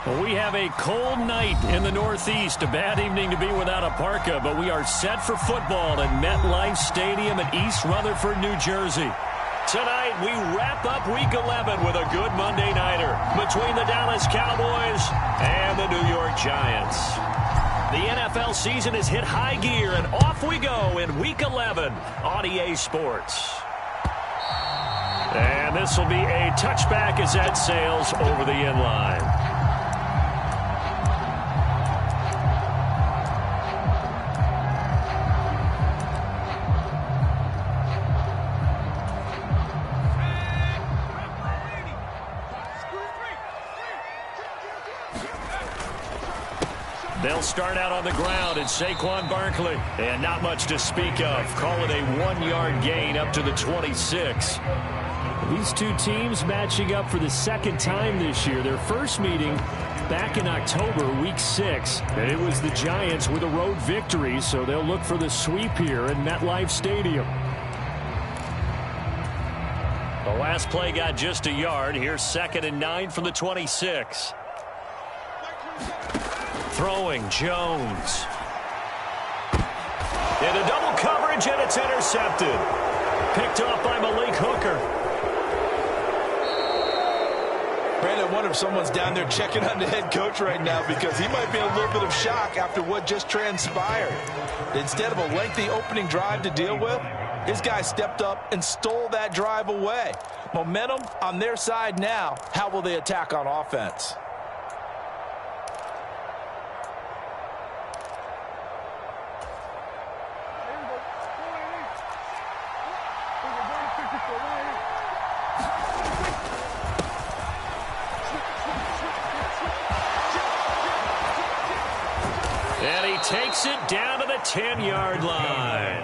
We have a cold night in the Northeast. A bad evening to be without a parka, but we are set for football at MetLife Stadium in East Rutherford, New Jersey. Tonight, we wrap up Week 11 with a good Monday nighter between the Dallas Cowboys and the New York Giants. The NFL season has hit high gear, and off we go in Week 11 on EA Sports. And this will be a touchback as that sails over the end line. They'll start out on the ground, and Saquon Barkley. And not much to speak of. Call it a 1-yard gain up to the 26. These two teams matching up for the second time this year. Their first meeting back in October, Week 6. And it was the Giants with a road victory, so they'll look for the sweep here in MetLife Stadium. The last play got just a yard. Here's 2nd and 9 from the 26. Throwing, Jones. Into double coverage, and it's intercepted. Picked off by Malik Hooker. Brandon, I wonder if someone's down there checking on the head coach right now, because he might be in a little bit of shock after what just transpired. Instead of a lengthy opening drive to deal with, his guy stepped up and stole that drive away. Momentum on their side now. How will they attack on offense? Takes it down to the 10-yard line.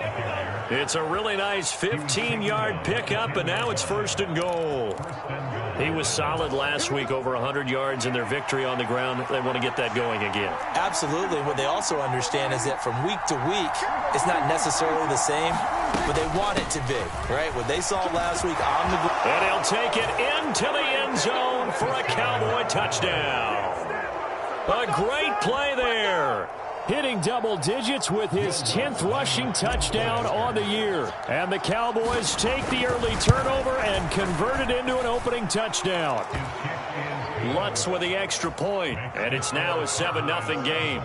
It's a really nice 15-yard pickup, and now it's 1st and goal. He was solid last week, over 100 yards in their victory on the ground. They want to get that going again. Absolutely. What they also understand is that from week to week, it's not necessarily the same, but they want it to be, right? What they saw last week on the ground. And he'll take it into the end zone for a Cowboy touchdown. A great play there. Hitting double digits with his 10th rushing touchdown on the year. And the Cowboys take the early turnover and convert it into an opening touchdown. Lutz with the extra point, and it's now a 7-0 game.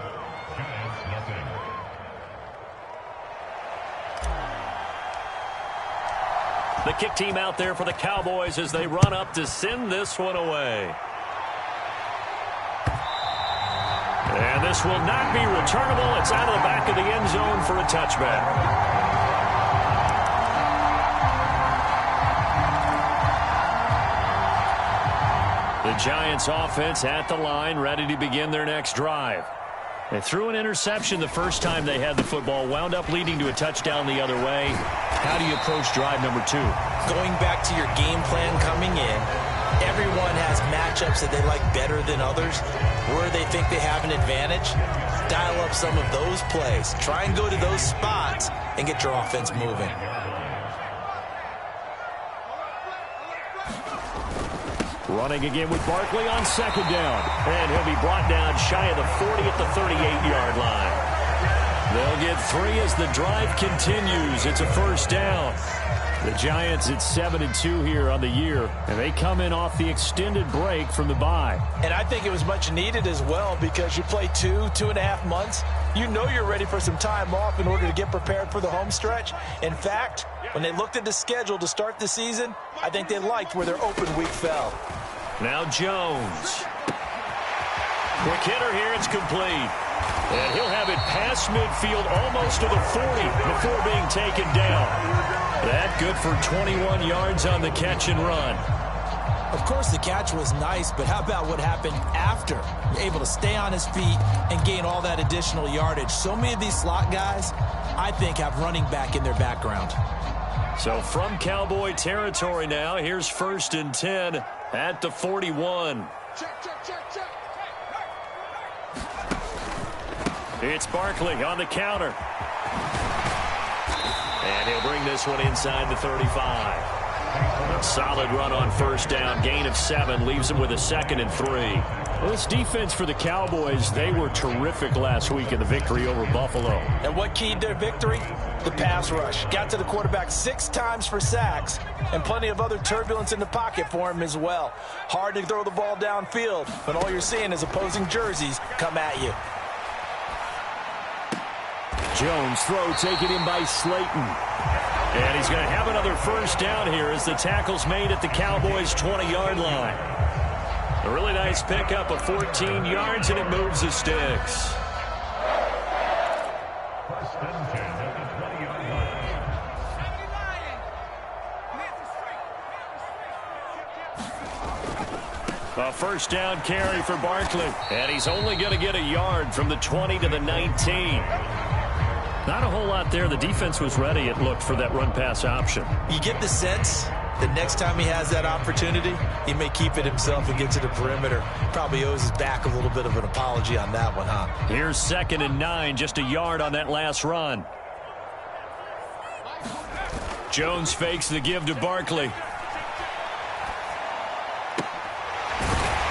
The kick team out there for the Cowboys as they run up to send this one away. And this will not be returnable. It's out of the back of the end zone for a touchback. The Giants offense at the line, ready to begin their next drive. They threw an interception the first time they had the football, wound up leading to a touchdown the other way. How do you approach drive number 2? Going back to your game plan coming in, everyone has matchups that they like better than others, where they think they have an advantage. Dial up some of those plays. Try and go to those spots and get your offense moving. Running again with Barkley on 2nd down. And he'll be brought down shy of the 40 at the 38-yard line. They'll get 3 as the drive continues. It's a 1st down. The Giants at 7-2 here on the year, and they come in off the extended break from the bye. And I think it was much needed as well, because you play 2.5 months. You know you're ready for some time off in order to get prepared for the home stretch. In fact, when they looked at the schedule to start the season, I think they liked where their open week fell. Now Jones. Quick hitter here, it's complete. And he'll have it past midfield almost to the 40 before being taken down. That good for 21 yards on the catch and run. Of course, the catch was nice, but how about what happened after? You're able to stay on his feet and gain all that additional yardage. So many of these slot guys, I think, have running back in their background. So from Cowboy territory now, here's 1st and 10 at the 41. It's Barkley on the counter. And he'll bring this one inside the 35. A solid run on 1st down. Gain of 7 leaves him with a 2nd and 3. Well, this defense for the Cowboys, they were terrific last week in the victory over Buffalo. And what keyed their victory? The pass rush. Got to the quarterback 6 times for sacks, and plenty of other turbulence in the pocket for him as well. Hard to throw the ball downfield, but all you're seeing is opposing jerseys come at you. Jones throw taken in by Slayton. And he's going to have another first down here as the tackle's made at the Cowboys' 20-yard line. A really nice pickup of 14 yards, and it moves the sticks. A first down carry for Barkley. And he's only going to get a yard from the 20 to the 19. Not a whole lot there. The defense was ready, it looked, for that run-pass option. You get the sense that next time he has that opportunity, he may keep it himself and get to the perimeter. Probably owes his back a little bit of an apology on that one, huh? Here's 2nd and 9, just a yard on that last run. Jones fakes the give to Barkley.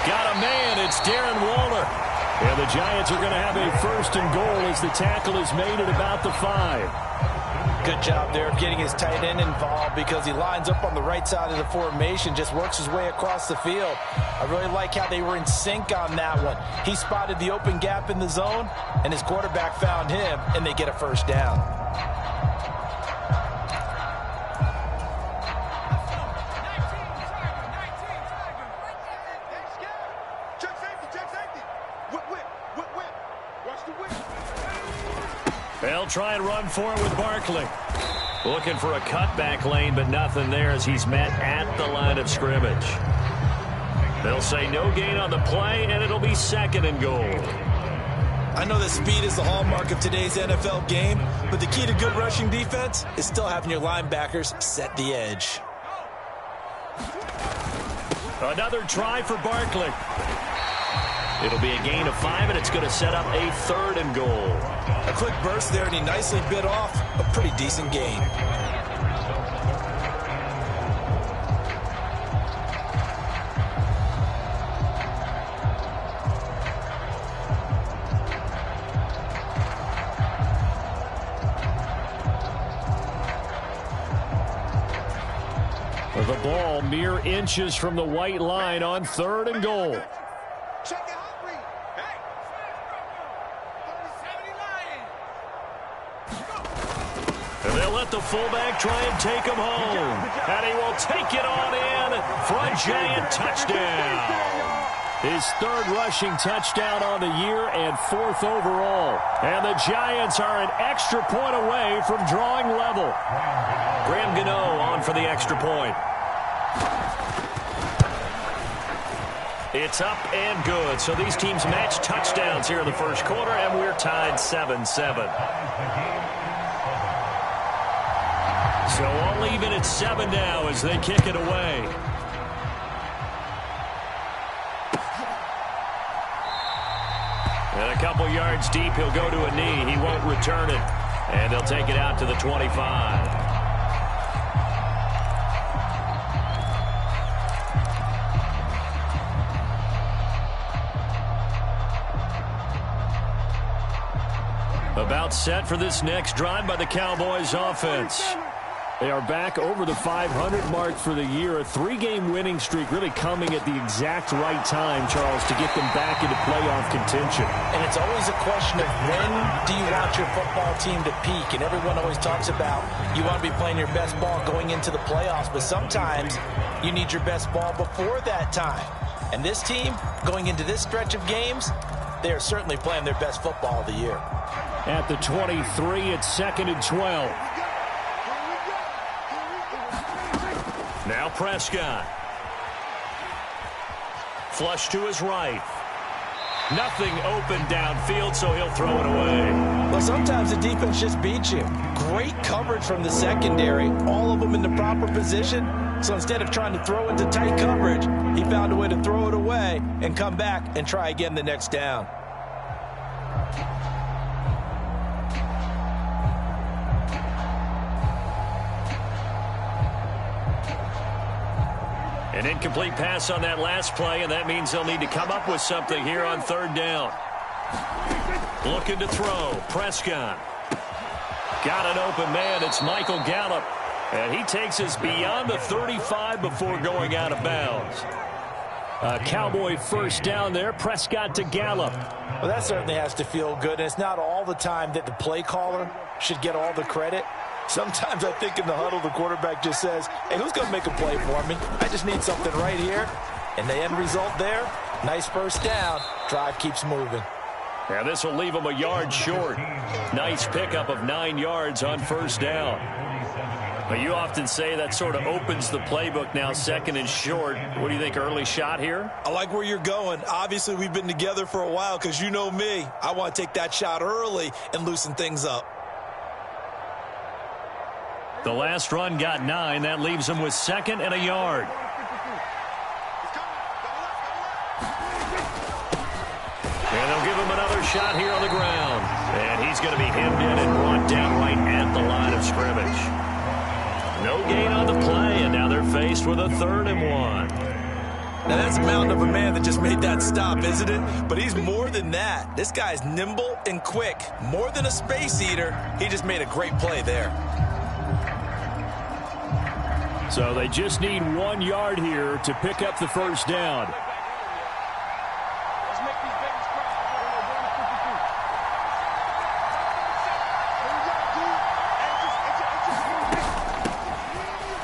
Got a man, it's Darren Waller. And the Giants are going to have a 1st and goal as the tackle is made at about the 5. Good job there of getting his tight end involved because he lines up on the right side of the formation, just works his way across the field. I really like how they were in sync on that one. He spotted the open gap in the zone, and his quarterback found him, and they get a first down. They'll try and run for it with Barkley. Looking for a cutback lane, but nothing there as he's met at the line of scrimmage. They'll say no gain on the play, and it'll be 2nd and goal. I know that speed is the hallmark of today's NFL game, but the key to good rushing defense is still having your linebackers set the edge. Another try for Barkley. It'll be a gain of 5, and it's going to set up a 3rd and goal. A quick burst there, and he nicely bit off a pretty decent gain. The ball mere inches from the white line on 3rd and goal. And they'll let the fullback try and take him home. And he will take it on in for a Giant touchdown. His 3rd rushing touchdown on the year and 4th overall. And the Giants are an extra point away from drawing level. Graham Gano on for the extra point. It's up and good. So these teams match touchdowns here in the first quarter, and we're tied 7-7. So all even at 7 now as they kick it away. And a couple yards deep, he'll go to a knee. He won't return it. And they'll take it out to the 25. About set for this next drive by the Cowboys offense. They are back over the 500 mark for the year. A 3-game winning streak really coming at the exact right time, Charles, to get them back into playoff contention. And it's always a question of when do you want your football team to peak? And everyone always talks about you want to be playing your best ball going into the playoffs, but sometimes you need your best ball before that time. And this team, going into this stretch of games, they are certainly playing their best football of the year. At the 23, it's 2nd and 12. Now Prescott. Flush to his right. Nothing open downfield, so he'll throw it away. Well, sometimes the defense just beats you. Great coverage from the secondary. All of them in the proper position. So instead of trying to throw into tight coverage, he found a way to throw it away and come back and try again the next down. An incomplete pass on that last play, and that means they'll need to come up with something here on third down. Looking to throw. Prescott. Got an open man. It's Michael Gallup. And he takes us beyond the 35 before going out of bounds. A Cowboy first down there. Prescott to Gallup. Well, that certainly has to feel good. And it's not all the time that the play caller should get all the credit. Sometimes I think in the huddle, the quarterback just says, hey, who's going to make a play for me? I just need something right here. And the end result there, nice first down. Drive keeps moving. Yeah, this will leave him a yard short. Nice pickup of 9 yards on first down. But you often say that sort of opens the playbook now, second and short. What do you think, early shot here? I like where you're going. Obviously, we've been together for a while because you know me. I want to take that shot early and loosen things up. The last run got 9. That leaves him with second and a yard. And they'll give him another shot here on the ground. And he's going to be hemmed in and brought down right at the line of scrimmage. No gain on the play, and now they're faced with a 3rd and 1. Now, that's a mountain of a man that just made that stop, isn't it? But he's more than that. This guy's nimble and quick. More than a space eater, he just made a great play there. So they just need 1 yard here to pick up the first down.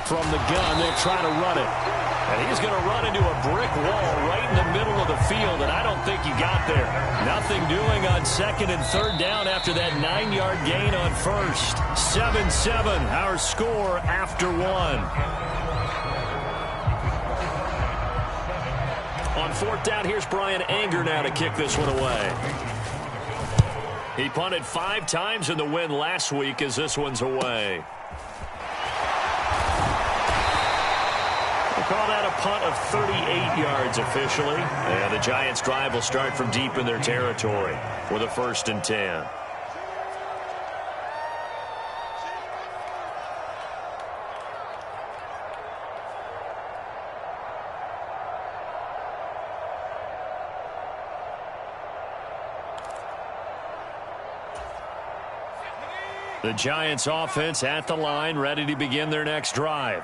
From the gun, they'll try to run it. And he's going to run into a brick wall right in the middle of the field, and I don't think he got there. Nothing doing on second and third down after that 9-yard gain on first. 7-7, our score after 1. On fourth down, here's Brian Anger now to kick this one away. He punted 5 times in the win last week as this one's away. Call that a punt of 38 yards officially. And the Giants' drive will start from deep in their territory with a 1st and 10. The Giants' offense at the line, ready to begin their next drive.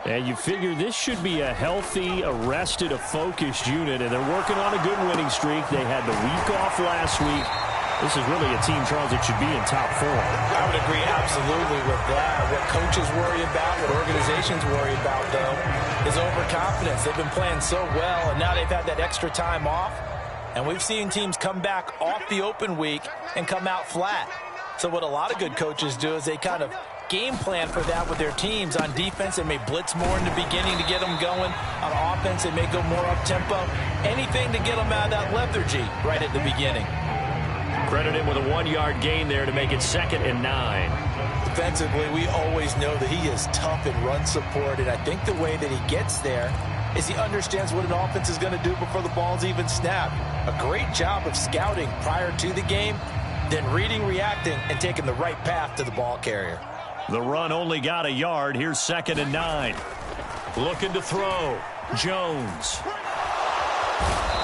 And you figure this should be a healthy, a rested, a focused unit, and they're working on a good winning streak. They had the week off last week. This is really a team, Charles, that should be in top form. I would agree absolutely with that. What coaches worry about, what organizations worry about, though, is overconfidence. They've been playing so well, and now they've had that extra time off. And we've seen teams come back off the open week and come out flat. So what a lot of good coaches do is they kind of game plan for that with their teams. On defense, they may blitz more in the beginning to get them going. On offense, they may go more up-tempo. Anything to get them out of that lethargy right at the beginning. Credit him with a 1-yard gain there to make it 2nd and 9. Defensively, we always know that he is tough in run support, and I think the way that he gets there is he understands what an offense is going to do before the ball's even snapped. A great job of scouting prior to the game, then reading, reacting, and taking the right path to the ball carrier. The run only got a yard. Here's 2nd and 9. Looking to throw. Jones.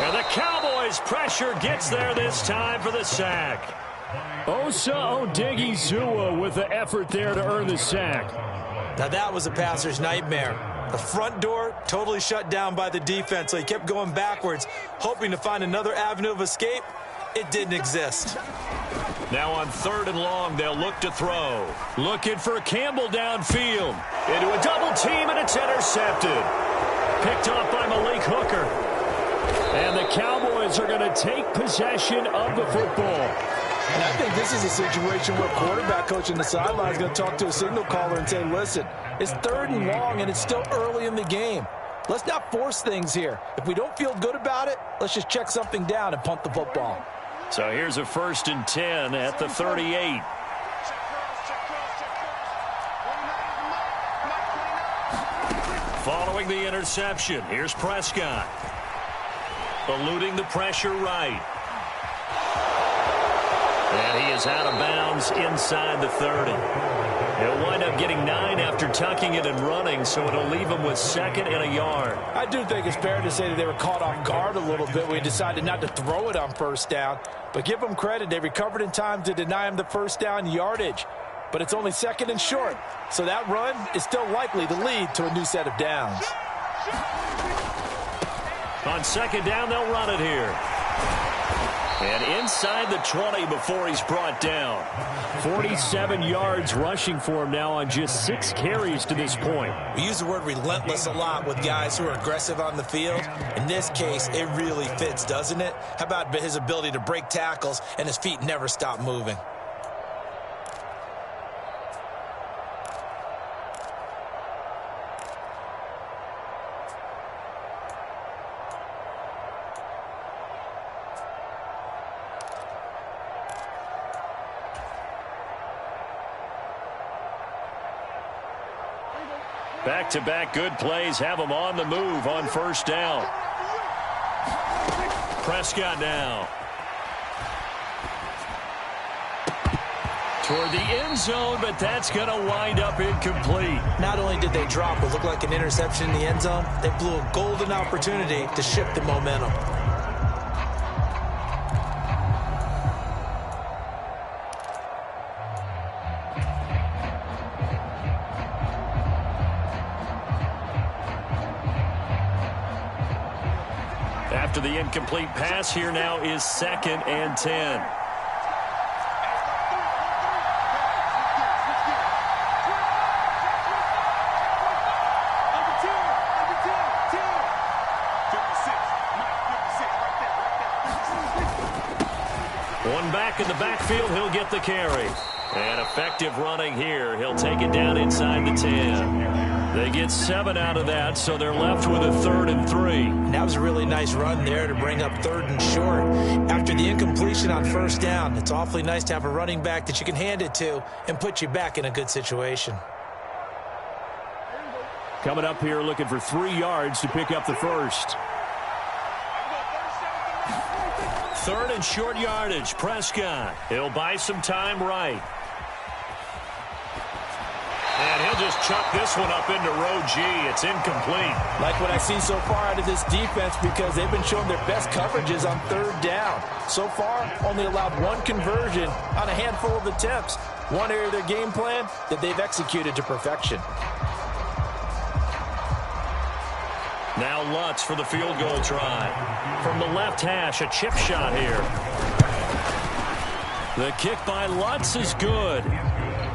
And the Cowboys' pressure gets there this time for the sack. Osa Odighizuwa with the effort there to earn the sack. Now that was a passer's nightmare. The front door totally shut down by the defense, so he kept going backwards, hoping to find another avenue of escape. It didn't exist. Now on 3rd and long, they'll look to throw. Looking for Campbell downfield. Into a double team, and it's intercepted. Picked off by Malik Hooker. And the Cowboys are going to take possession of the football. And I think this is a situation where quarterback coach on the sideline is going to talk to a signal caller and say, listen, it's 3rd and long, and it's still early in the game. Let's not force things here. If we don't feel good about it, let's just check something down and punt the football. So here's a 1st and 10 at the 38. Following the interception, here's Prescott. Eluding the pressure right. And he is out of bounds inside the 30. He'll wind up getting 9 after tucking it and running, so it'll leave him with 2nd and a yard. I do think it's fair to say that they were caught off guard a little bit when he decided not to throw it on 1st down. But give them credit. They recovered in time to deny him the 1st down yardage. But it's only 2nd and short. So that run is still likely to lead to a new set of downs. On 2nd down, they'll run it here. And inside the 20 before he's brought down. 47 yards rushing for him now on just 6 carries to this point. We use the word relentless a lot with guys who are aggressive on the field. In this case, it really fits, doesn't it? How about his ability to break tackles and his feet never stop moving? Back-to-back good plays have him on the move on 1st down. Prescott now. Toward the end zone, but that's going to wind up incomplete. Not only did they drop what looked like an interception in the end zone, they blew a golden opportunity to shift the momentum. After the incomplete pass, here now is 2nd and 10. One back in the backfield, he'll get the carry. And effective running here. He'll take it down inside the 10. They get 7 out of that, so they're left with a 3rd and 3. That was a really nice run there to bring up 3rd and short. After the incompletion on 1st down, it's awfully nice to have a running back that you can hand it to and put you back in a good situation. Coming up here looking for 3 yards to pick up the 1st. 3rd and short yardage. Prescott. He'll buy some time right. And he'll just chuck this one up into row G. It's incomplete. Like what I've seen so far out of this defense because they've been showing their best coverages on 3rd down. So far, only allowed 1 conversion on a handful of attempts. One area of their game plan that they've executed to perfection. Now Lutz for the field goal try. From the left hash, a chip shot here. The kick by Lutz is good.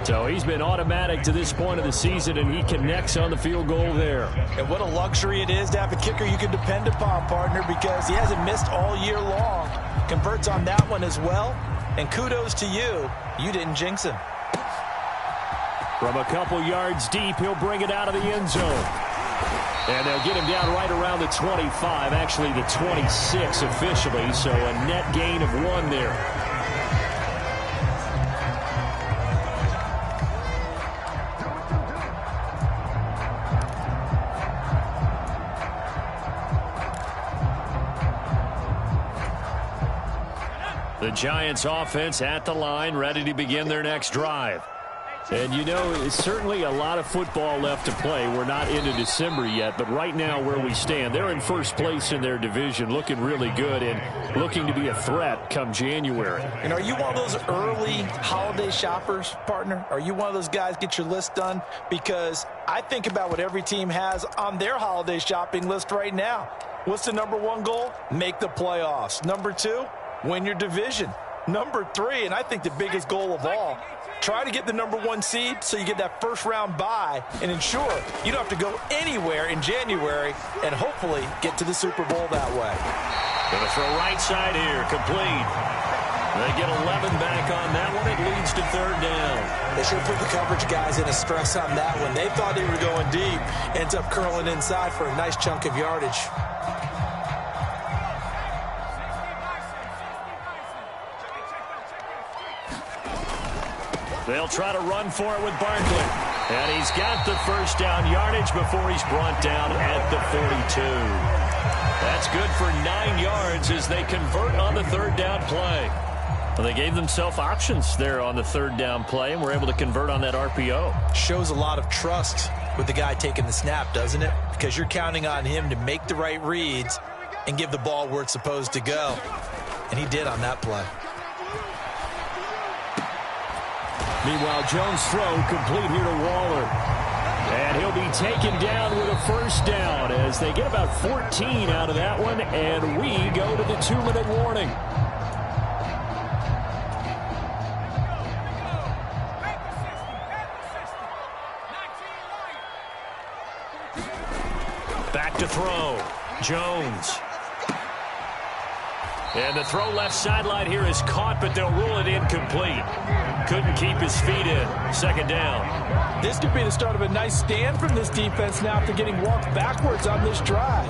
So he's been automatic to this point of the season, and he connects on the field goal there. And what a luxury it is to have a kicker you can depend upon, partner, because he hasn't missed all year long. Converts on that one as well. And kudos to you. You didn't jinx him. From a couple yards deep, he'll bring it out of the end zone. And they'll get him down right around the 25, actually the 26 officially, so a net gain of 1 there. The Giants offense at the line, ready to begin their next drive. And, you know, it's certainly a lot of football left to play. We're not into December yet, but right now where we stand, they're in 1st place in their division, looking really good and looking to be a threat come January. And are you one of those early holiday shoppers, partner? Are you one of those guys get your list done? Because I think about what every team has on their holiday shopping list right now. What's the #1 goal? Make the playoffs. #2, win your division. #3, and I think the biggest goal of all, try to get the #1 seed so you get that 1st-round bye and ensure you don't have to go anywhere in January and hopefully get to the Super Bowl that way. Going to throw right side here, complete. They get 11 back on that one. It leads to 3rd down. They should have put the coverage guys in a stress on that one. They thought they were going deep. Ends up curling inside for a nice chunk of yardage. They'll try to run for it with Barkley. And he's got the 1st down yardage before he's brought down at the 42. That's good for 9 yards as they convert on the 3rd down play. Well, they gave themselves options there on the third down play, and were able to convert on that RPO. Shows a lot of trust with the guy taking the snap, doesn't it? Because you're counting on him to make the right reads and give the ball where it's supposed to go. And he did on that play. Meanwhile, Jones' throw complete here to Waller. And he'll be taken down with a first down as they get about 14 out of that one, and we go to the 2-minute warning. Back to throw. Jones. And the throw left sideline here is caught, but they'll rule it incomplete. Couldn't keep his feet in. Second down. This could be the start of a nice stand from this defense now after getting walked backwards on this drive.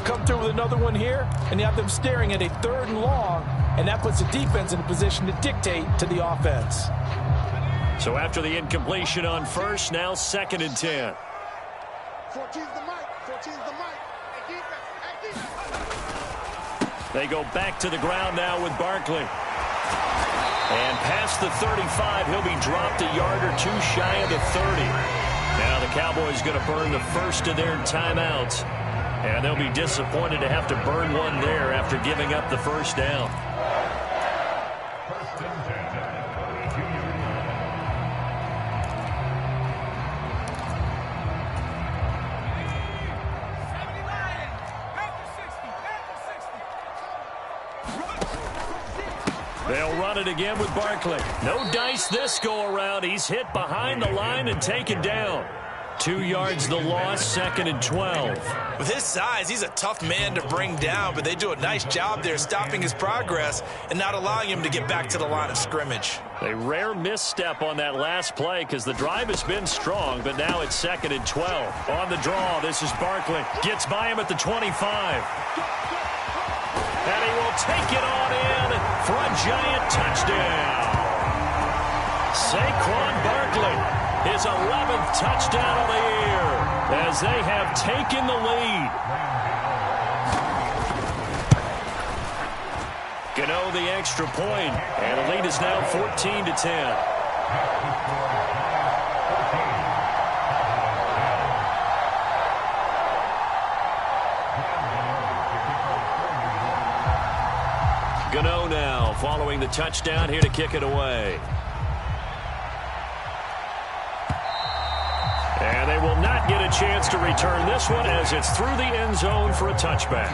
Come through with another one here, and you have them staring at a 3rd and long, and that puts the defense in a position to dictate to the offense. So after the incompletion on first, now 2nd and 10. 14's the mic. 14's the mic. Hey, defense. Hey, defense. They go back to the ground now with Barkley. And past the 35, he'll be dropped a yard or two shy of the 30. Now the Cowboys going to burn the first of their timeouts. And they'll be disappointed to have to burn one there after giving up the first down. They'll run it again with Barkley. No dice this go-around. He's hit behind the line and taken down. 2 yards the loss, 2nd and 12. With his size, he's a tough man to bring down, but they do a nice job there stopping his progress and not allowing him to get back to the line of scrimmage. A rare misstep on that last play because the drive has been strong, but now it's 2nd and 12. On the draw, this is Barkley. Gets by him at the 25. And he will take it on in for a giant touchdown. Saquon Barkley. His 11th touchdown of the year as they have taken the lead. Gano the extra point, and the lead is now 14-10. Gano now following the touchdown here to kick it away. And they will not get a chance to return this one as it's through the end zone for a touchback.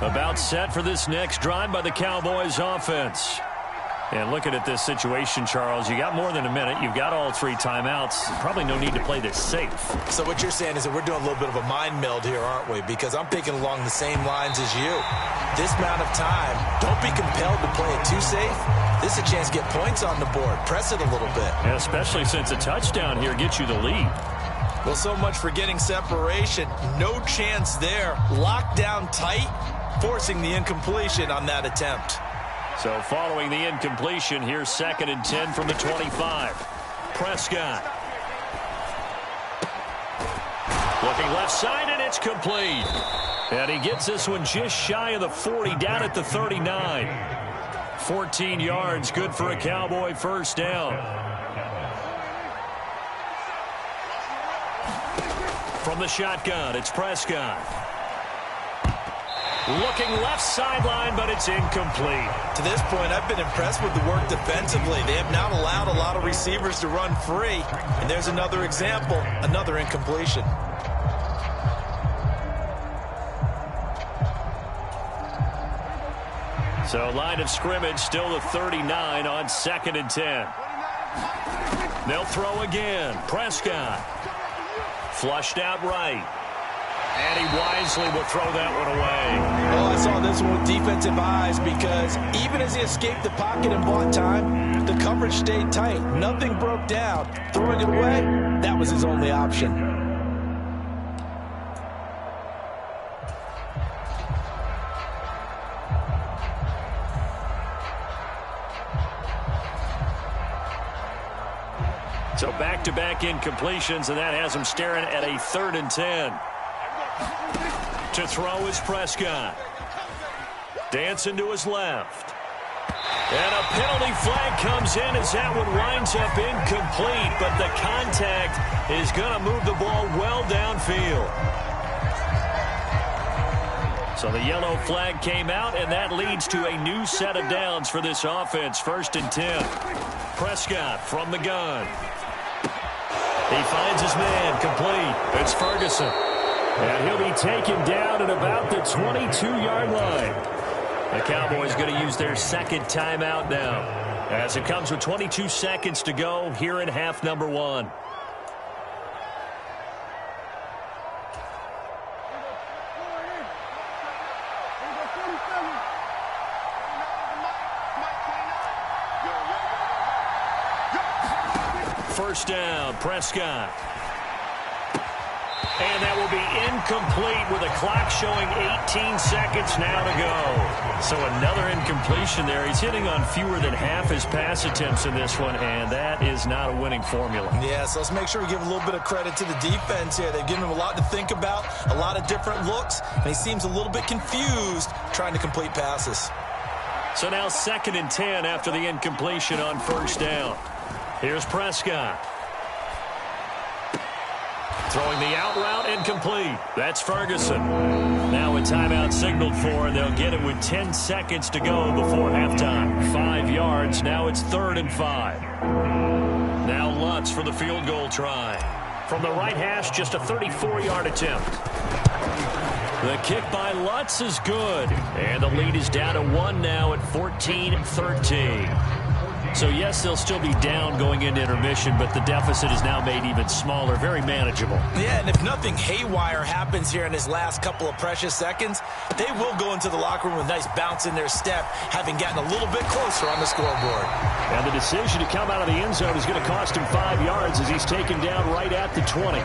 About set for this next drive by the Cowboys offense. And looking at this situation, Charles, you got more than a minute. You've got all 3 timeouts. Probably no need to play this safe. So what you're saying is that we're doing a little bit of a mind meld here, aren't we? Because I'm thinking along the same lines as you. This amount of time, don't be compelled to play it too safe. This is a chance to get points on the board. Press it a little bit. Yeah, especially since a touchdown here gets you the lead. Well, so much for getting separation. No chance there. Locked down tight, forcing the incompletion on that attempt. So following the incompletion, here's 2nd and 10 from the 25. Prescott. Looking left side, and it's complete. And he gets this one just shy of the 40, down at the 39. 14 yards, good for a Cowboy first down. From the shotgun, it's Prescott. Looking left sideline, but it's incomplete. To this point, I've been impressed with the work defensively. They have not allowed a lot of receivers to run free. And there's another example, another incompletion. So line of scrimmage still the 39 on 2nd and 10. They'll throw again. Prescott. Flushed out right. And he wisely will throw that one away. Oh, I saw this one with defensive eyes because even as he escaped the pocket and bought time, the coverage stayed tight. Nothing broke down. Throwing it away, that was his only option. So back back-to-back incompletions, and that has him staring at a 3rd and 10. To throw is Prescott. Dancing to his left. And a penalty flag comes in as that one winds up incomplete, but the contact is going to move the ball well downfield. So the yellow flag came out, and that leads to a new set of downs for this offense. 1st and 10. Prescott from the gun. He finds his man, complete. It's Ferguson. And he'll be taken down at about the 22-yard line. The Cowboys going to use their 2nd timeout now, as it comes with 22 seconds to go here in half number 1. First down, Prescott. And that will be incomplete with a clock showing 18 seconds now to go. So another incompletion there. He's hitting on fewer than half his pass attempts in this one, and that is not a winning formula. Yeah, so let's make sure we give a little bit of credit to the defense here. They've given him a lot to think about, a lot of different looks, and he seems a little bit confused trying to complete passes. So now 2nd and 10 after the incompletion on 1st down. Here's Prescott. Throwing the out route, incomplete. That's Ferguson. Now a timeout signaled for, and they'll get it with 10 seconds to go before halftime. 5 yards. Now it's 3rd and 5. Now Lutz for the field goal try. From the right hash, just a 34-yard attempt. The kick by Lutz is good. And the lead is down to 1 now at 14-13. So, yes, they'll still be down going into intermission, but the deficit is now made even smaller, very manageable. Yeah, and if nothing haywire happens here in his last couple of precious seconds, they will go into the locker room with a nice bounce in their step, having gotten a little bit closer on the scoreboard. And the decision to come out of the end zone is going to cost him 5 yards as he's taken down right at the 20.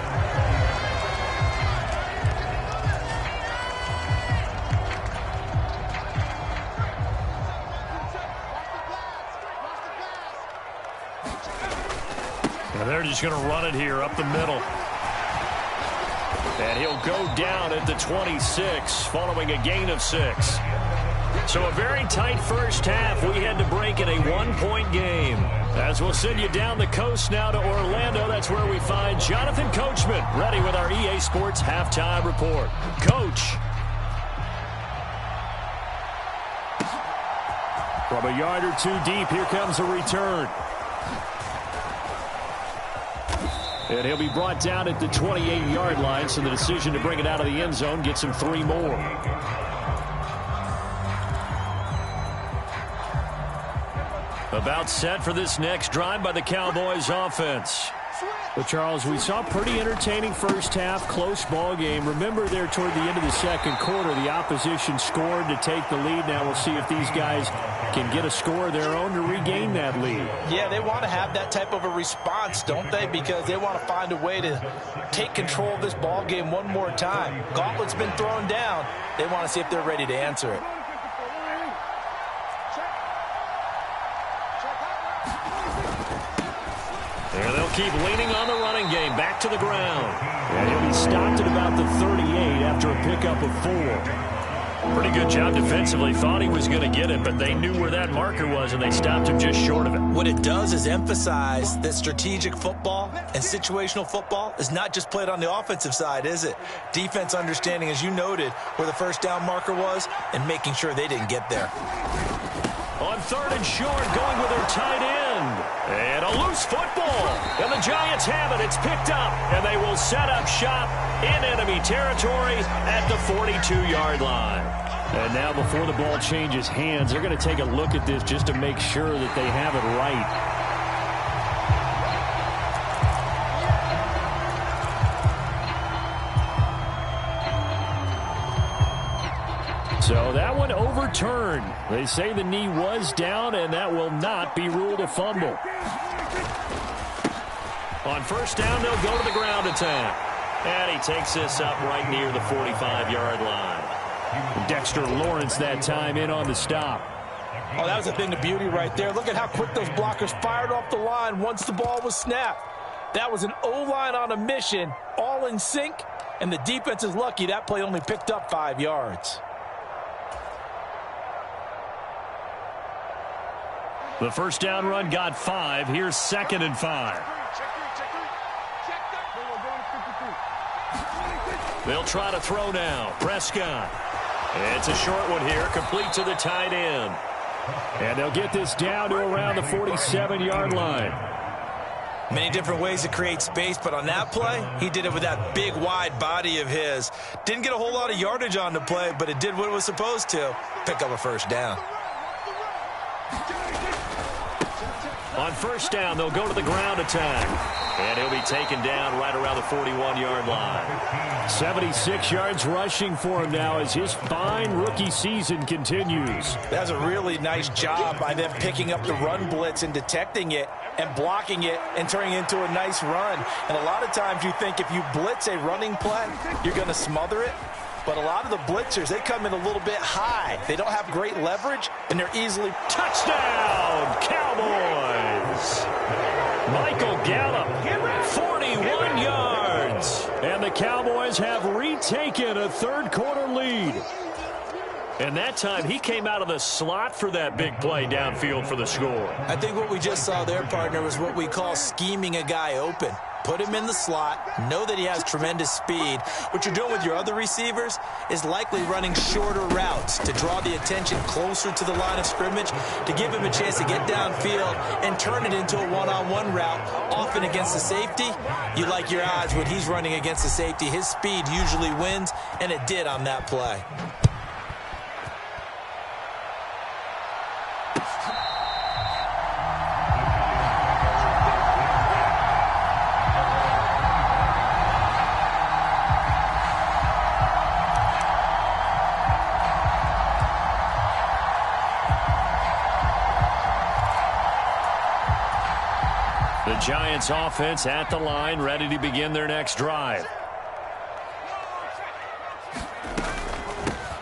And they're just going to run it here up the middle. And he'll go down at the 26 following a gain of 6. So a very tight first half. We had to break in a 1-point game. As we'll send you down the coast now to Orlando, that's where we find Jonathan Coachman ready with our EA Sports Halftime Report. Coach. From a yard or 2 deep, here comes a return. And he'll be brought down at the 28-yard line, so the decision to bring it out of the end zone gets him 3 more. About set for this next drive by the Cowboys offense. Well, Charles, we saw a pretty entertaining first half, close ball game. Remember there toward the end of the second quarter, the opposition scored to take the lead. Now we'll see if these guys can get a score of their own to regain that lead. Yeah, they want to have that type of a response, don't they? Because they want to find a way to take control of this ball game one more time. Gauntlet's been thrown down. They want to see if they're ready to answer it. And they'll keep leaning on the running game. Back to the ground. And he'll be stopped at about the 38 after a pickup of 4. Pretty good job defensively. Thought he was going to get it, but they knew where that marker was, and they stopped him just short of it. What it does is emphasize that strategic football and situational football is not just played on the offensive side, is it? Defense understanding, as you noted, where the first down marker was and making sure they didn't get there. On 3rd and short, going with their tight end. And a loose football. And the Giants have it. It's picked up. And they will set up shop in enemy territory at the 42-yard line. And now before the ball changes hands, they're going to take a look at this just to make sure that they have it right. So that one overturned. They say the knee was down, and that will not be ruled a fumble. On first down, they'll go to the ground attack. And he takes this up right near the 45-yard line. Dexter Lawrence that time in on the stop. Oh, that was a thing of beauty right there. Look at how quick those blockers fired off the line once the ball was snapped. That was an O-line on a mission, all in sync, and the defense is lucky that play only picked up 5 yards. The first down run got 5. Here's 2nd and 5. They'll try to throw now. Prescott. It's a short one here, complete to the tight end. And they'll get this down to around the 47-yard line. Many different ways to create space, but on that play, he did it with that big, wide body of his. Didn't get a whole lot of yardage on the play, but it did what it was supposed to. Pick up a first down. On first down, they'll go to the ground attack. And he'll be taken down right around the 41-yard line. 76 yards rushing for him now as his fine rookie season continues. That's a really nice job by them picking up the run blitz and detecting it and blocking it and turning it into a nice run. And a lot of times you think if you blitz a running play, you're going to smother it. But a lot of the blitzers, they come in a little bit high. They don't have great leverage, and they're easily... Touchdown, Cowboys! Michael Gallup, 41 yards. And the Cowboys have retaken a third-quarter lead. And that time, he came out of the slot for that big play downfield for the score. I think what we just saw there, partner, was what we call scheming a guy open. Put him in the slot, know that he has tremendous speed. What you're doing with your other receivers is likely running shorter routes to draw the attention closer to the line of scrimmage, to give him a chance to get downfield and turn it into a one-on-one route, often against the safety. You like your odds when he's running against the safety. His speed usually wins, and it did on that play. The Giants offense at the line, ready to begin their next drive.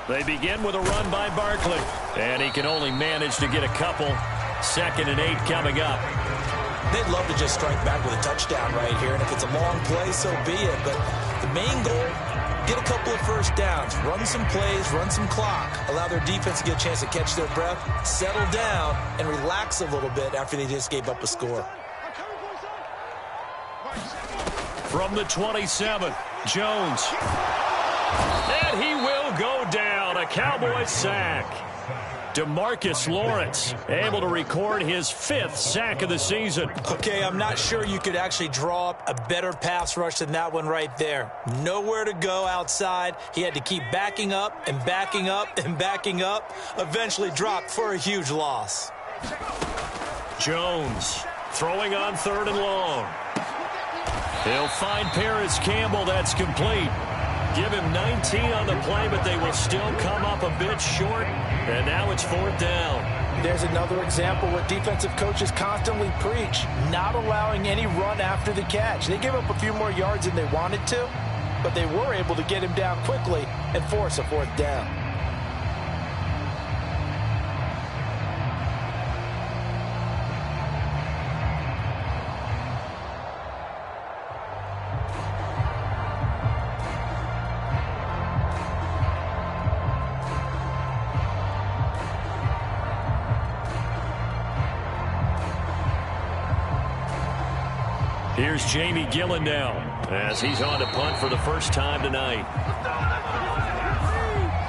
They begin with a run by Barkley, and he can only manage to get a couple. 2nd and 8 coming up. They'd love to just strike back with a touchdown right here, and if it's a long play, so be it. But the main goal, get a couple of first downs, run some plays, run some clock, allow their defense to get a chance to catch their breath, settle down, and relax a little bit after they just gave up a score. From the 27, Jones. And he will go down. A Cowboys sack. DeMarcus Lawrence able to record his 5th sack of the season. Okay, I'm not sure you could actually draw up a better pass rush than that one right there. Nowhere to go outside. He had to keep backing up and backing up and backing up. Eventually dropped for a huge loss. Jones throwing on 3rd and long. He'll find Paris Campbell. That's complete. Give him 19 on the play, but they will still come up a bit short. And now it's 4th down. There's another example what defensive coaches constantly preach, not allowing any run after the catch. They gave up a few more yards than they wanted to, but they were able to get him down quickly and force a 4th down. Here's Jamie Gillen now as he's on to punt for the first time tonight.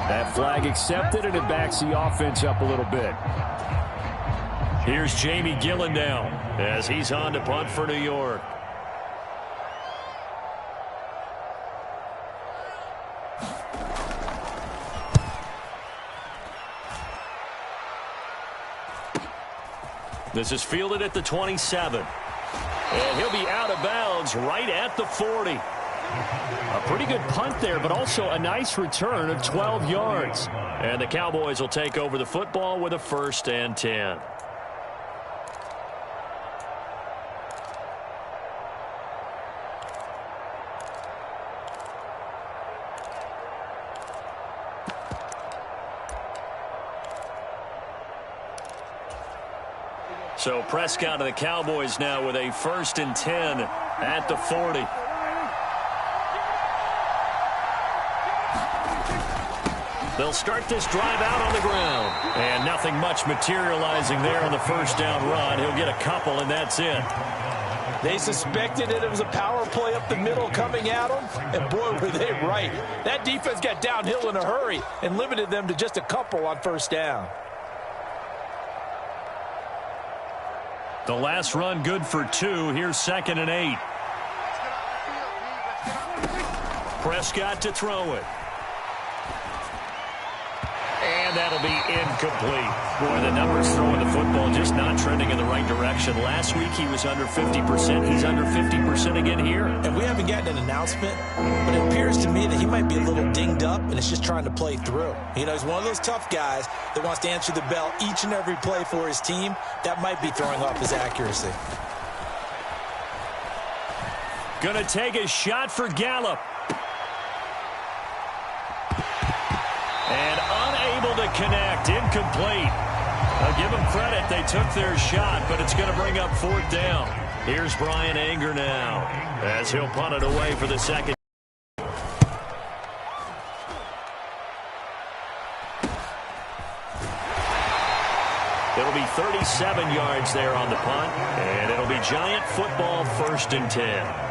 That flag accepted, and it backs the offense up a little bit. Here's Jamie Gillen now as he's on to punt for New York. This is fielded at the 27. And he'll be out of bounds right at the 40. A pretty good punt there, but also a nice return of 12 yards. And the Cowboys will take over the football with a 1st and 10. So Prescott of the Cowboys now with a 1st and 10 at the 40. They'll start this drive out on the ground. And nothing much materializing there on the first down run. He'll get a couple, and that's it. They suspected it was a power play up the middle coming at them, and boy, were they right. That defense got downhill in a hurry and limited them to just a couple on first down. The last run good for 2. Here's 2nd and 8. Prescott to throw it. And that'll be incomplete. Boy, the numbers throwing the football just not trending in the right direction. Last week he was under 50%. He's under 50% again here. And we haven't gotten an announcement, but it appears to me that he might be a little dinged up and is just trying to play through. You know, he's one of those tough guys that wants to answer the bell each and every play for his team. That might be throwing off his accuracy. Gonna take a shot for Gallup. And unable to connect. Incomplete. I'll give them credit. They took their shot, but it's going to bring up 4th down. Here's Brian Anger now as he'll punt it away for the second. It'll be 37 yards there on the punt, and it'll be Giant football 1st and 10.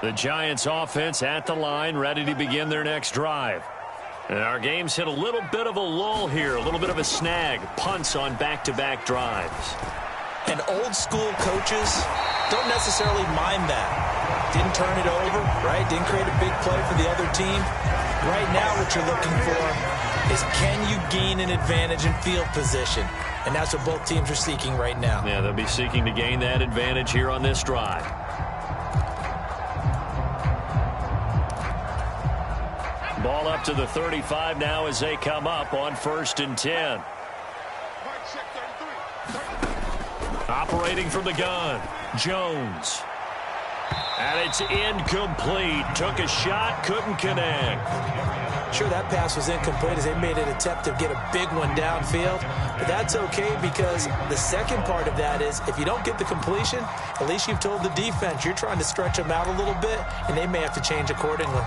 The Giants offense at the line, ready to begin their next drive. And our game's hit a little bit of a lull here, a little bit of a snag. Punts on back-to-back drives. And old school coaches don't necessarily mind that. Didn't turn it over, right? Didn't create a big play for the other team. Right now what you're looking for is can you gain an advantage in field position? And that's what both teams are seeking right now. Yeah, they'll be seeking to gain that advantage here on this drive. Ball up to the 35 now as they come up on 1st and 10. Operating from the gun, Jones. And it's incomplete. Took a shot, couldn't connect. Sure, that pass was incomplete as they made an attempt to get a big one downfield. But that's okay because the second part of that is if you don't get the completion, at least you've told the defense you're trying to stretch them out a little bit, and they may have to change accordingly.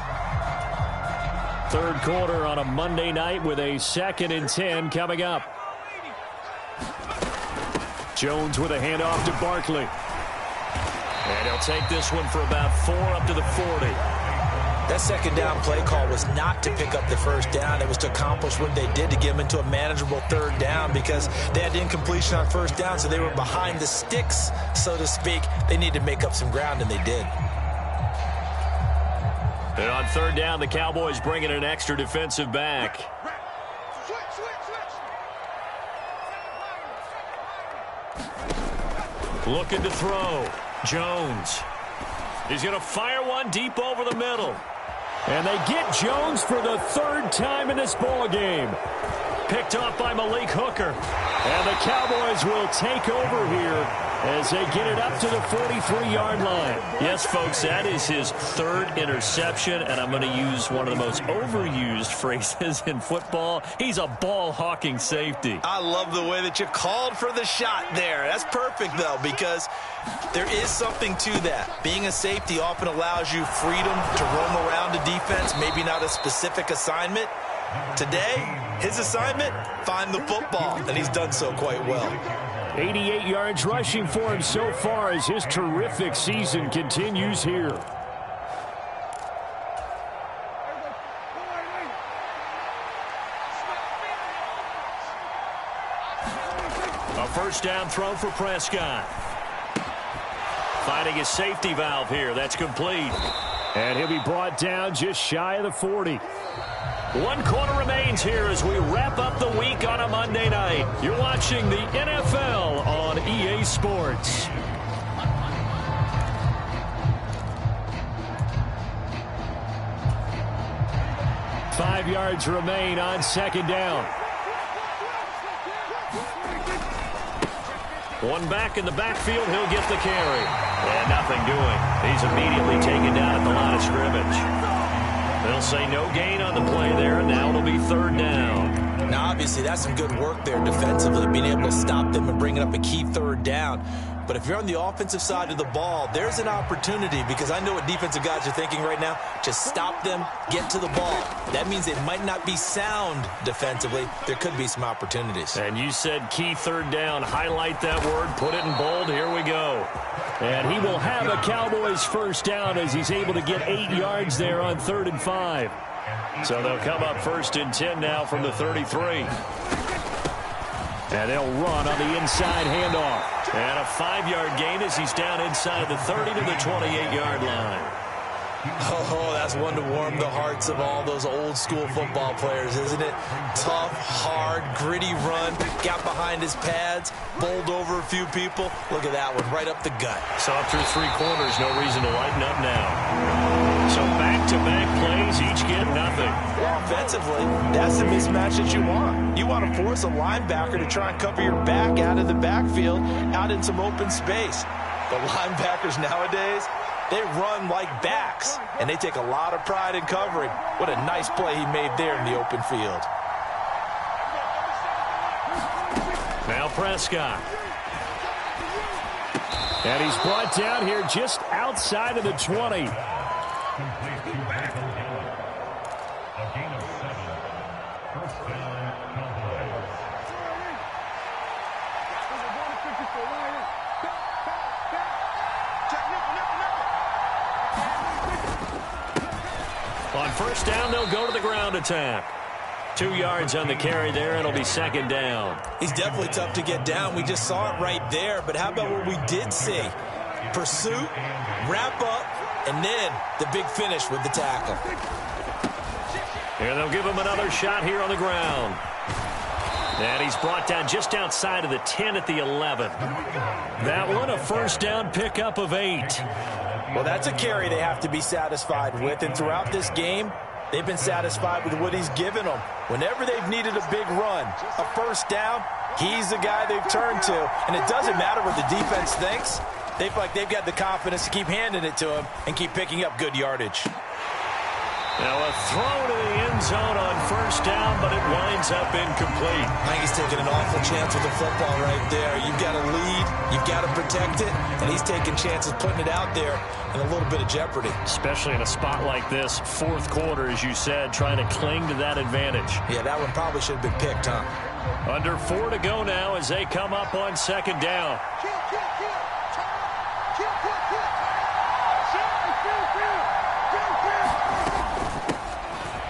Third quarter on a Monday night with a 2nd and 10 coming up. Jones with a handoff to Barkley. And he'll take this one for about 4 up to the 40. That second down play call was not to pick up the first down. It was to accomplish what they did to get them into a manageable 3rd down because they had incompletion on 1st down, so they were behind the sticks, so to speak. They needed to make up some ground, and they did. And on 3rd down, the Cowboys bring in an extra defensive back. Looking to throw. Jones. He's going to fire one deep over the middle. And they get Jones for the 3rd time in this ball game. Picked off by Malik Hooker. And the Cowboys will take over here as they get it up to the 43-yard line. Yes, folks, that is his 3rd interception, and I'm going to use one of the most overused phrases in football. He's a ball-hawking safety. I love the way that you called for the shot there. That's perfect, though, because there is something to that. Being a safety often allows you freedom to roam around a defense, maybe not a specific assignment. Today, his assignment, find the football, and he's done so quite well. 88 yards rushing for him so far as his terrific season continues here. A 1st down throw for Prescott. Finding his safety valve here. That's complete. And he'll be brought down just shy of the 40. 1 quarter remains here as we wrap up the week on a Monday night. You're watching the NFL on EA Sports. Five yards remain on 2nd down. One back in the backfield, he'll get the carry. And nothing doing. He's immediately taken down at the line of scrimmage. They'll They'll say no gain on the play there, and now it'll be third down. Now, obviously, that's some good work there defensively, being able to stop them and bringing up a key third down. But if you're on the offensive side of the ball, there's an opportunity, because I know what defensive guys are thinking right now. Just stop them, get to the ball. That means it might not be sound defensively. There could be some opportunities. And you said key third down. Highlight that word. Put it in bold. Here we go. And he will have a Cowboys first down as he's able to get 8 yards there on 3rd and 5. So they'll come up 1st and 10 now from the 33. And they'll run on the inside handoff. And a 5-yard gain as he's down inside the 30 to the 28-yard line. Oh, that's one to warm the hearts of all those old-school football players, isn't it? Tough, hard, gritty run. Got behind his pads, bowled over a few people. Look at that one, right up the gut. So up through 3 quarters, no reason to lighten up now. So back-to-back plays, each get nothing. Well, offensively, that's the mismatch that you want. You want to force a linebacker to try and cover your back out of the backfield, out in some open space. But linebackers nowadays, they run like backs, and they take a lot of pride in covering. What a nice play he made there in the open field. Now Prescott. And he's brought down here just outside of the 20. On first down, they'll go to the ground attack. 2 yards on the carry there. It'll be 2nd down. He's definitely tough to get down. We just saw it right there. But how about what we did see? Pursuit, wrap up, and then the big finish with the tackle. Here they'll give him another shot here on the ground. And he's brought down just outside of the 10 at the 11. That one, a first down pickup of 8. Well, that's a carry they have to be satisfied with. And throughout this game, they've been satisfied with what he's given them. Whenever they've needed a big run, a first down, he's the guy they've turned to. And it doesn't matter what the defense thinks. They feel like they've got the confidence to keep handing it to him and keep picking up good yardage. Now a throw to the end zone on first down, but it winds up incomplete. I think he's taking an awful chance with the football right there. You've got to lead, you've got to protect it, and he's taking chances putting it out there in a little bit of jeopardy. Especially in a spot like this, 4th quarter, as you said, trying to cling to that advantage. Yeah, that one probably should have been picked, huh? Under 4 to go now as they come up on 2nd down.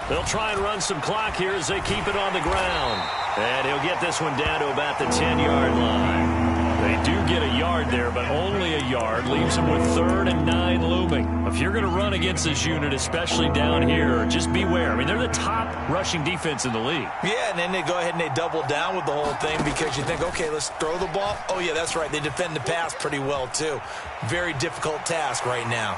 They'll try and run some clock here as they keep it on the ground. And he'll get this one down to about the 10-yard line. They do get a yard there, but only a yard. Leaves them with 3rd and 9 looming. If you're going to run against this unit, especially down here, just beware. I mean, they're the top rushing defense in the league. Yeah, and then they go ahead and they double down with the whole thing because you think, okay, let's throw the ball. Oh, yeah, that's right. They defend the pass pretty well, too. Very difficult task right now.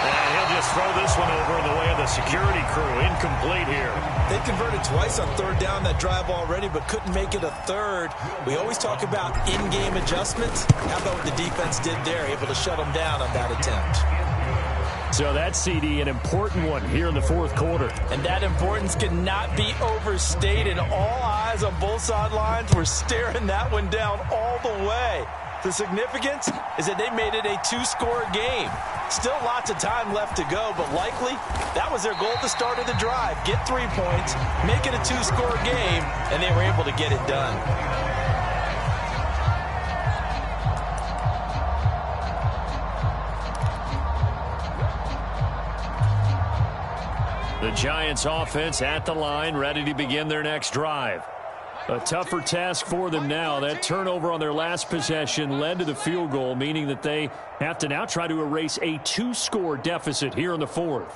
And he'll just throw this one over in the way of the security crew. Incomplete here. They converted twice on 3rd down that drive already, but couldn't make it a 3rd. We always talk about in-game adjustments. How about what the defense did there, able to shut them down on that attempt. So that CD, an important one here in the 4th quarter. And that importance cannot be overstated. All eyes on both sidelines were staring that one down all the way. The significance is that they made it a 2-score game. Still lots of time left to go, but likely that was their goal at the start of the drive. Get 3 points, make it a 2-score game, and they were able to get it done. The Giants offense at the line, ready to begin their next drive. A tougher task for them now. That turnover on their last possession led to the field goal, meaning that they have to now try to erase a 2-score deficit here in the 4th.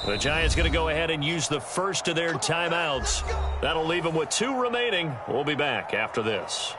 The Giants going to go ahead and use the first of their timeouts. That'll leave them with 2 remaining. We'll be back after this.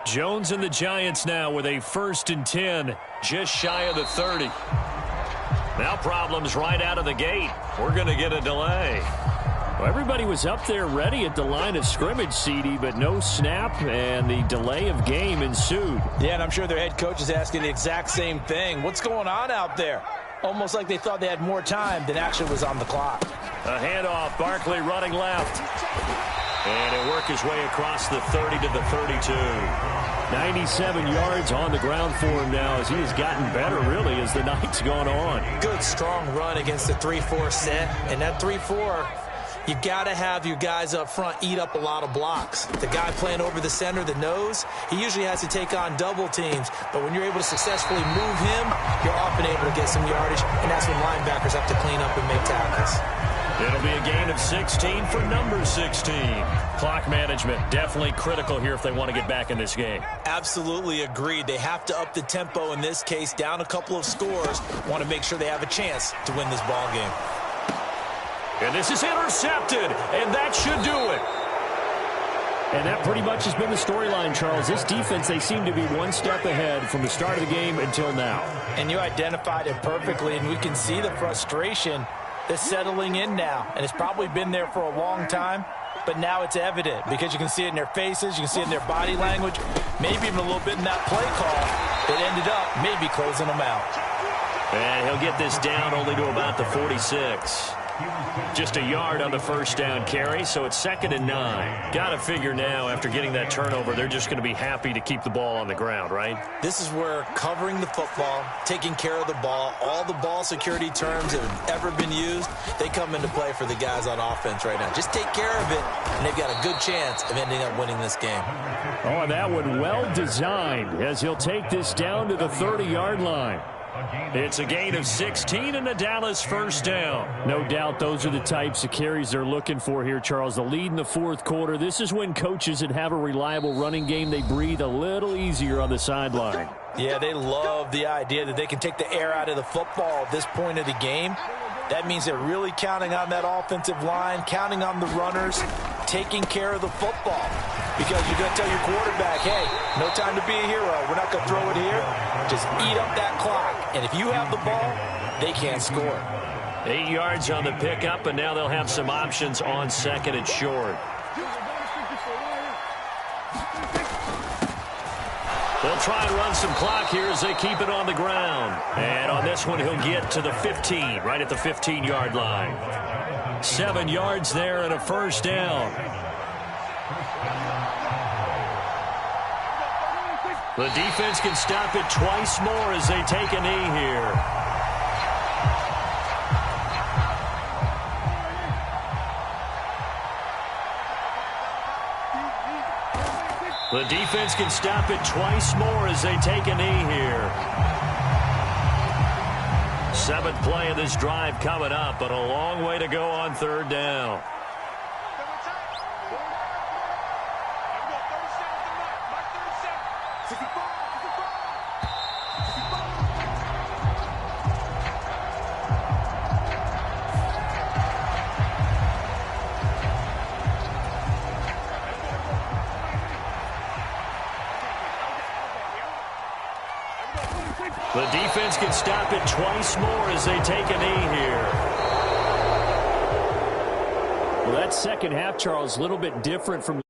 Jones and the Giants now with a 1st and 10, just shy of the 30. Now problems right out of the gate. We're going to get a delay. Well, everybody was up there ready at the line of scrimmage, CD, but no snap, and the delay of game ensued. Yeah, and I'm sure their head coach is asking the exact same thing. What's going on out there? Almost like they thought they had more time than actually was on the clock. A handoff, Barkley running left. And he'll work his way across the 30 to the 32. 97 yards on the ground for him now as he has gotten better, really, as the night's gone on. Good, strong run against the 3-4 set. And that 3-4, you've got to have your guys up front eat up a lot of blocks. The guy playing over the center, the nose, he usually has to take on double teams. But when you're able to successfully move him, you're often able to get some yardage. And that's when linebackers have to clean up and make tackles. It'll be a gain of 16 for number 16. Clock management definitely critical here if they want to get back in this game. Absolutely agreed. They have to up the tempo in this case, down a couple of scores. Want to make sure they have a chance to win this ball game. And this is intercepted, and that should do it. And that pretty much has been the storyline, Charles. This defense, they seem to be one step ahead from the start of the game until now. And you identified it perfectly, and we can see the frustration that's settling in now. And it's probably been there for a long time, but now it's evident because you can see it in their faces, you can see it in their body language, maybe even a little bit in that play call that ended up maybe closing them out. And he'll get this down only to about the 46. Just a yard on the first down carry, so it's 2nd and 9. Got to figure now, after getting that turnover, they're just going to be happy to keep the ball on the ground, right? This is where covering the football, taking care of the ball, all the ball security terms that have ever been used, they come into play for the guys on offense right now. Just take care of it, and they've got a good chance of ending up winning this game. Oh, and that one well designed as he'll take this down to the 30-yard line. It's a gain of 16 and a Dallas 1st down. No doubt those are the types of carries they're looking for here, Charles. The lead in the 4th quarter. This is when coaches that have a reliable running game, they breathe a little easier on the sideline. Yeah, they love the idea that they can take the air out of the football at this point of the game. That means they're really counting on that offensive line, counting on the runners, taking care of the football. Because you're going to tell your quarterback, hey, no time to be a hero. We're not going to throw it here. Just eat up that clock. And if you have the ball, they can't score. 8 yards on the pickup, and now they'll have some options on 2nd and short. They'll try and run some clock here as they keep it on the ground. And on this one, he'll get to the 15, right at the 15-yard line. 7 yards there and a 1st down. The defense can stop it twice more as they take a knee here. The defense can stop it twice more as they take a knee here. 7th play of this drive coming up, but a long way to go on 3rd down. The defense can stop it twice more as they take a knee here. Well, that second half, Charles, a little bit different from